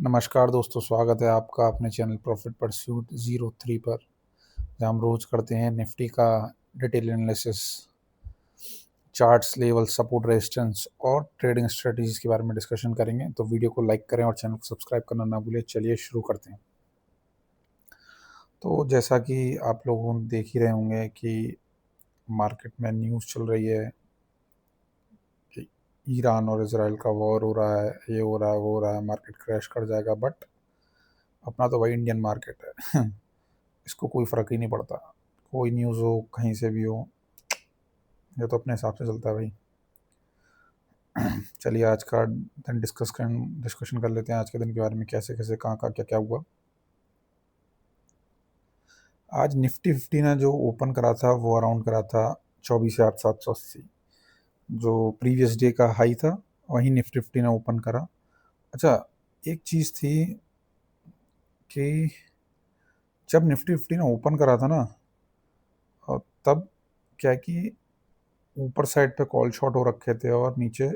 नमस्कार दोस्तों, स्वागत है आपका अपने चैनल प्रॉफिट परस्यूट 03 पर, जहाँ हम रोज करते हैं निफ्टी का detail analysis, charts, level, support, resistance और ट्रेडिंग स्ट्रेटजीज के बारे में डिस्कशन करेंगे। तो वीडियो को लाइक करें और चैनल को सब्सक्राइब करना ना भूलें। चलिए शुरू करते हैं। तो जैसा कि आप लोग देख ही रहे होंगे कि मार्केट में न्यूज़ चल रही है कि ईरान और इसराइल का वॉर हो रहा है, ये हो रहा है, वो हो रहा है, मार्केट क्रैश कर जाएगा। बट अपना तो भाई इंडियन मार्केट है इसको कोई फ़र्क ही नहीं पड़ता, कोई न्यूज़ हो कहीं से भी हो, ये तो अपने हिसाब से चलता है भाई। चलिए आज का दिन डिस्कशन कर लेते हैं आज के दिन के बारे में, कैसे कैसे कहाँ कहाँ क्या क्या हुआ। आज निफ्टी 50 ने जो ओपन करा था वो अराउंड करा था 24,780, जो प्रीवियस डे का हाई था वहीं निफ्टी 50 ने ओपन करा। अच्छा, एक चीज़ थी कि जब निफ्टी 50 ने ओपन करा था ना, और तब क्या है कि ऊपर साइड पे कॉल शॉट हो रखे थे और नीचे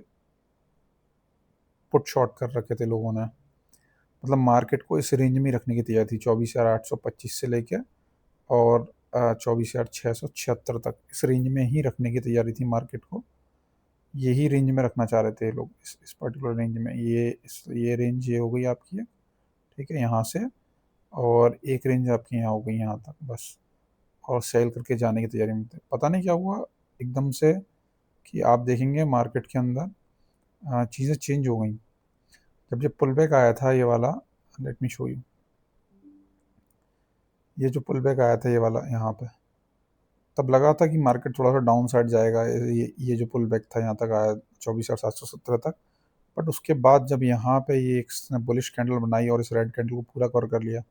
पुट शॉट कर रखे थे लोगों ने। मतलब मार्केट को इस रेंज में ही रखने की तैयारी थी, 24,825 से लेके और 24,676 तक, इस रेंज में ही रखने की तैयारी थी मार्केट को। यही रेंज में रखना चाह रहे थे लोग, इस पर्टिकुलर रेंज में। ये रेंज ये हो गई आपकी है, ठीक है, यहाँ से, और एक रेंज आपकी यहाँ हो गई यहाँ तक बस। और सेल करके जाने की तैयारी में थे। पता नहीं क्या हुआ एकदम से कि आप देखेंगे मार्केट के अंदर चीज़ें चेंज हो गई। जब ये पुल बैक आया था ये वाला, लेट मी शो यू, ये जो पुल बैक आया था ये वाला यहाँ पे, तब लगा था कि मार्केट थोड़ा सा डाउन साइड जाएगा। ये जो पुल बैक था यहाँ तक आया 24,770 तक। बट उसके बाद जब यहाँ पे ये एक बुलिश कैंडल बनाई और इस रेड कैंडल को पूरा कवर कर लिया,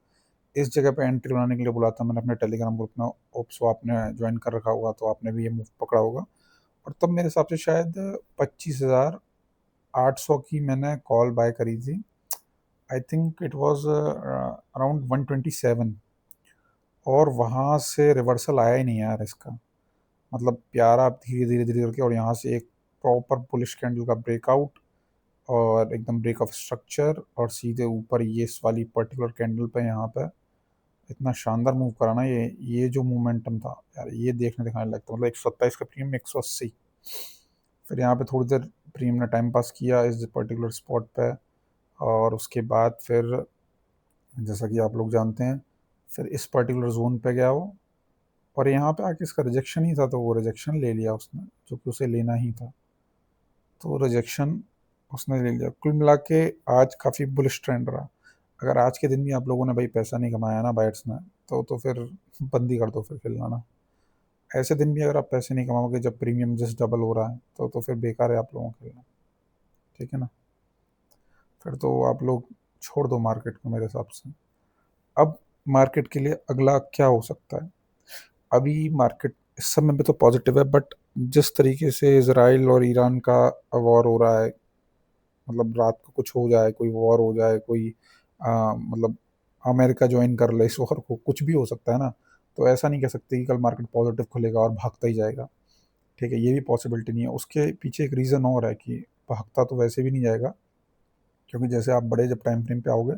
इस जगह पे एंट्री बनाने के लिए बोला था मैंने अपने टेलीग्राम ग्रुप में। ओप्सो आपने ज्वाइन कर रखा होगा तो आपने भी ये मूव पकड़ा होगा। और तब मेरे हिसाब से शायद 25,800 की मैंने कॉल बाय करी थी। I think it was around 127, और वहाँ से रिवर्सल आया ही नहीं यार इसका। मतलब प्यारा धीरे धीरे धीरे करके, और यहाँ से एक प्रॉपर बुलिश कैंडल का ब्रेकआउट और एकदम ब्रेक ऑफ स्ट्रक्चर, और सीधे ऊपर ये इस वाली पर्टिकुलर कैंडल पे यहाँ पे इतना शानदार मूव करा ना। ये जो मोमेंटम था यार, ये देखने दिखाने लगता। मतलब 127 का प्रीमियम 180। फिर यहाँ पे थोड़ी देर प्रीमियम ने टाइम पास किया इस पर्टिकुलर स्पॉट पे, और उसके बाद फिर जैसा कि आप लोग जानते हैं फिर इस पर्टिकुलर जोन पे गया वो, और यहाँ पे आके इसका रिजेक्शन ही था, तो वो रिजेक्शन ले लिया उसने जो कि उसे लेना ही था। तो रिजेक्शन उसने ले लिया। कुल मिला के आज काफ़ी बुलिश ट्रेंड रहा। अगर आज के दिन भी आप लोगों ने भाई पैसा नहीं कमाया ना बायर्स ने, तो फिर बंद ही कर दो फिर खेलना ना। ऐसे दिन भी अगर आप पैसे नहीं कमाओगे जब प्रीमियम जस्ट डबल हो रहा है, तो फिर बेकार है आप लोगों का खेलना, ठीक है ना। फिर तो आप लोग छोड़ दो मार्केट को मेरे हिसाब से। अब मार्केट के लिए अगला क्या हो सकता है? अभी मार्केट इस समय पे तो पॉजिटिव है, बट जिस तरीके से इसराइल और ईरान का वॉर हो रहा है, मतलब रात को कुछ हो जाए, कोई वॉर हो जाए, कोई मतलब अमेरिका ज्वाइन कर ले इस वॉर को, कुछ भी हो सकता है ना। तो ऐसा नहीं कह सकते कि कल मार्केट पॉजिटिव खुलेगा और भागता ही जाएगा, ठीक है, ये भी पॉसिबिलिटी नहीं है। उसके पीछे एक रीज़न और है कि भागता तो वैसे भी नहीं जाएगा, क्योंकि जैसे आप बड़े जब टाइम फ्रेम पे आओगे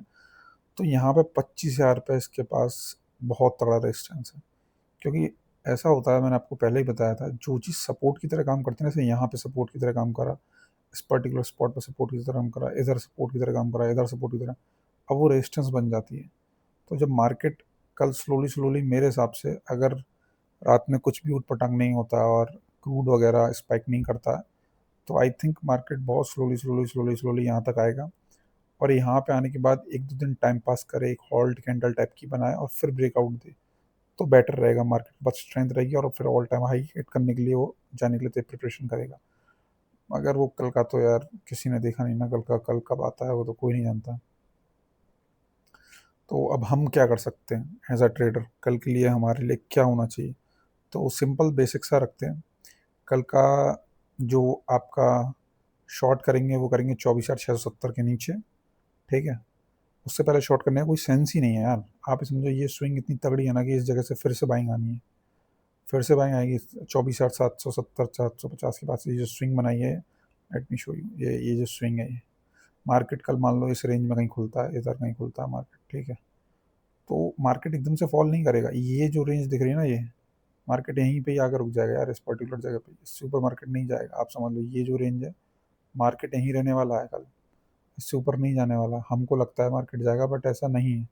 तो यहाँ पे 25,000 पे इसके पास बहुत तगड़ा रेजिस्टेंस है। क्योंकि ऐसा होता है, मैंने आपको पहले ही बताया था, जो चीज़ सपोर्ट की तरह काम करती है ना, जैसे यहाँ पे सपोर्ट की तरह काम करा, इस पर्टिकुलर स्पॉट पर सपोर्ट की तरह काम करा, इधर सपोर्ट की तरह काम करा, इधर सपोर्ट की तरह, अब वो रेजिस्टेंस बन जाती है। तो जब मार्केट कल स्लोली स्लोली, मेरे हिसाब से अगर रात में कुछ भी उटपटांग नहीं होता और क्रूड वगैरह स्पाइक नहीं करता, तो आई थिंक मार्केट बहुत स्लोली स्लोली स्लोली स्लोली यहाँ तक आएगा। और यहाँ पे आने के बाद एक दो दिन टाइम पास करे, एक हॉल्ट कैंडल टाइप की बनाए और फिर ब्रेकआउट दे, तो बेटर रहेगा। मार्केट बहुत स्ट्रेंथ रहेगी और फिर ऑल टाइम हाई हिट करने के लिए वो जाने के लिए प्रिपरेशन करेगा। मगर वो कल का तो यार किसी ने देखा नहीं ना, कल कब आता है वो तो कोई नहीं जानता। तो अब हम क्या कर सकते हैं एज अ ट्रेडर, कल के लिए हमारे लिए क्या होना चाहिए? तो सिंपल बेसिक सा रखते हैं। कल का जो आपका शॉर्ट करेंगे वो करेंगे 24,670 के नीचे, ठीक है। उससे पहले शॉर्ट करने का कोई सेंस ही नहीं है यार। आप समझो ये स्विंग इतनी तगड़ी है ना कि इस जगह से फिर से बाइंग आनी है, फिर से बाइंग आएगी 24,770 750 के पास। ये जो स्विंग बनाई है, लेट मी शो यू, ये जो स्विंग है मार्केट कल मान लो इस रेंज में कहीं खुलता है, इधर कहीं खुलता है मार्केट, ठीक है, तो मार्केट एकदम से फॉल नहीं करेगा। ये जो रेंज दिख रही है ना, ये मार्केट यहीं पे ही आकर रुक जाएगा यार, इस पर्टिकुलर जगह पे, इससे ऊपर मार्केट नहीं जाएगा। आप समझ लो ये जो रेंज है, मार्केट यहीं रहने वाला है कल, इससे ऊपर नहीं जाने वाला। हमको लगता है मार्केट जाएगा, बट ऐसा नहीं है,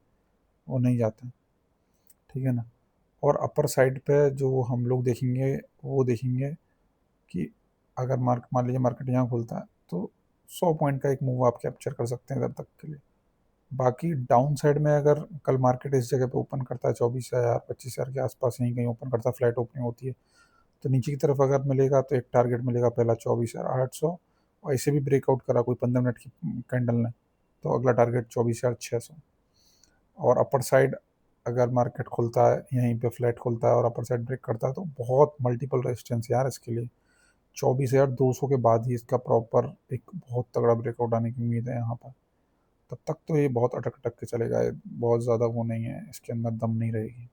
वो नहीं जाता, ठीक है ना। और अपर साइड पे जो हम लोग देखेंगे, वो देखेंगे कि अगर मार्क मान लीजिए मार्केट यहाँ खुलता है, तो 100 पॉइंट का एक मूव आप कैप्चर कर सकते हैं इधर तक के लिए। बाकी डाउन साइड में अगर कल मार्केट इस जगह पे ओपन करता है 24,000 25,000 के आसपास, यहीं कहीं ओपन करता है, फ्लैट ओपनिंग होती है, तो नीचे की तरफ अगर मिलेगा तो एक टारगेट मिलेगा पहला 24,800, और ऐसे भी ब्रेकआउट करा कोई 15 मिनट की कैंडल ने, तो अगला टारगेट 24,600। और अपर साइड अगर मार्केट खुलता है यहीं पे, फ्लैट खुलता है और अपर साइड ब्रेक करता है, तो बहुत मल्टीपल रेजिस्टेंस यार इसके लिए। 24,200 के बाद ही इसका प्रॉपर एक बहुत तगड़ा ब्रेकआउट आने की उम्मीद है यहाँ पर। तब तक तो ये बहुत अटक अटक के चलेगा, ये बहुत ज़्यादा वो नहीं है, इसके अंदर दम नहीं रहेगी,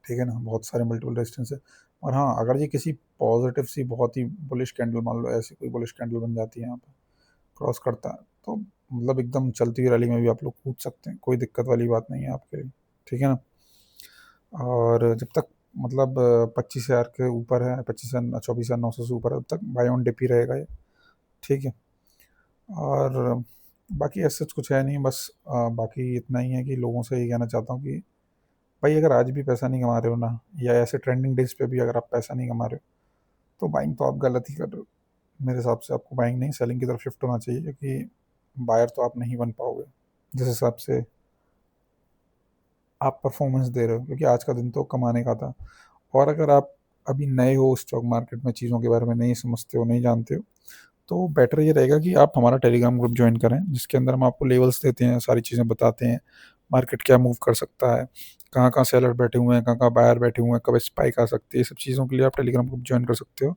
ठीक है ना। बहुत सारे मल्टीपल रेजिस्टेंस है। और हाँ, अगर ये किसी पॉजिटिव सी बहुत ही बुलिश कैंडल, मान लो ऐसी कोई बुलिश कैंडल बन जाती है यहाँ पर, क्रॉस करता है, तो मतलब एकदम चलती हुई रैली में भी आप लोग कूद सकते हैं, कोई दिक्कत वाली बात नहीं है आपके लिए, ठीक है ना। और जब तक मतलब 25,000 के ऊपर है, 25,000 24,900 से ऊपर है, तब तक बाय ऑन डिप ही रहेगा ये, ठीक है। और बाकी ऐसा कुछ है नहीं, बस बाकी इतना ही है कि लोगों से ये कहना चाहता हूँ कि भाई अगर आज भी पैसा नहीं कमा रहे हो ना, या ऐसे ट्रेंडिंग डेज पे भी अगर आप पैसा नहीं कमा रहे हो, तो बाइंग तो आप गलत ही कर रहे हो। मेरे हिसाब से आपको बाइंग नहीं, सेलिंग की तरफ शिफ्ट होना चाहिए, क्योंकि बायर तो आप नहीं बन पाओगे जिस हिसाब से आप परफॉर्मेंस दे रहे हो, क्योंकि आज का दिन तो कमाने का था। और अगर आप अभी नए हो स्टॉक मार्केट में, चीज़ों के बारे में नहीं समझते हो, नहीं जानते हो, तो बेटर ये रहेगा कि आप हमारा टेलीग्राम ग्रुप ज्वाइन करें, जिसके अंदर हम आपको लेवल्स देते हैं, सारी चीज़ें बताते हैं, मार्केट क्या मूव कर सकता है, कहाँ कहाँ सेलर बैठे हुए हैं, कहाँ कहाँ बायर बैठे हुए हैं, कब स्पाइक आ सकती है, ये सब चीज़ों के लिए आप टेलीग्राम ग्रुप ज्वाइन कर सकते हो।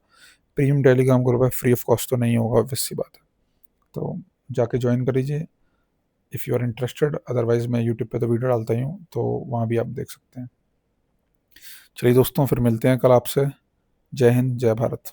प्रीमियम टेलीग्राम ग्रुप है, फ्री ऑफ कॉस्ट तो नहीं होगा, ऑब्वियस सी बात है, तो जाके ज्वाइन कर लीजिए if you are interested. Otherwise मैं यूट्यूब पे तो वीडियो डालता ही हूँ, तो वहाँ भी आप देख सकते हैं। चलिए दोस्तों, फिर मिलते हैं कल आपसे। जय हिंद, जय भारत।